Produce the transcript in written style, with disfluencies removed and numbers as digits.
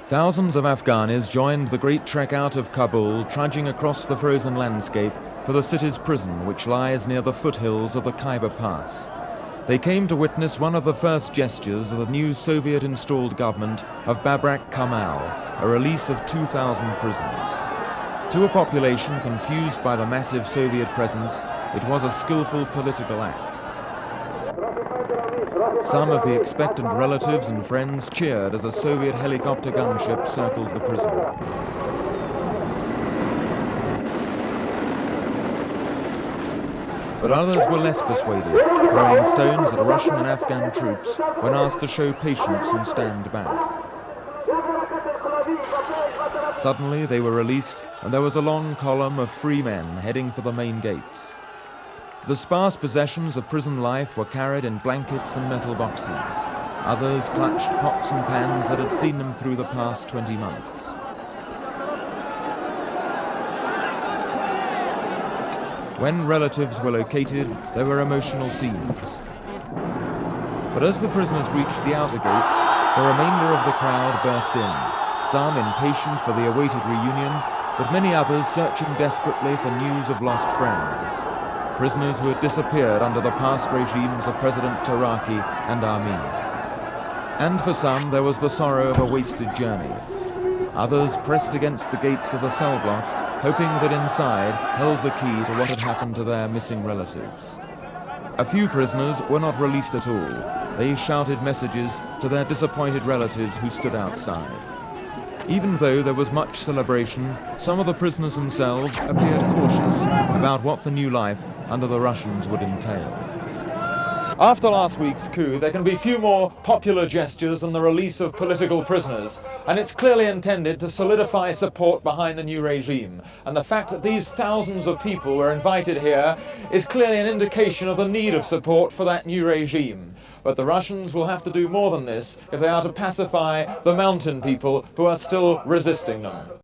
Thousands of Afghanis joined the great trek out of Kabul, trudging across the frozen landscape for the city's prison, which lies near the foothills of the Khyber Pass. They came to witness one of the first gestures of the new Soviet-installed government of Babrak Karmal, a release of 2,000 prisoners. To a population confused by the massive Soviet presence, it was a skillful political act. Some of the expectant relatives and friends cheered as a Soviet helicopter gunship circled the prison. But others were less persuaded, throwing stones at Russian and Afghan troops when asked to show patience and stand back. Suddenly they were released, and there was a long column of free men heading for the main gates. The sparse possessions of prison life were carried in blankets and metal boxes. Others clutched pots and pans that had seen them through the past 20 months. When relatives were located, there were emotional scenes. But as the prisoners reached the outer gates, the remainder of the crowd burst in, some impatient for the awaited reunion, but many others searching desperately for news of lost friends. Prisoners who had disappeared under the past regimes of President Taraki and Amin. And for some, there was the sorrow of a wasted journey. Others pressed against the gates of the cell block, hoping that inside held the key to what had happened to their missing relatives. A few prisoners were not released at all. They shouted messages to their disappointed relatives who stood outside. Even though there was much celebration, some of the prisoners themselves appeared cautious about what the new life under the Russians would entail. After last week's coup, there can be few more popular gestures than the release of political prisoners, and it's clearly intended to solidify support behind the new regime. And the fact that these thousands of people were invited here is clearly an indication of the need of support for that new regime. But the Russians will have to do more than this if they are to pacify the mountain people who are still resisting them.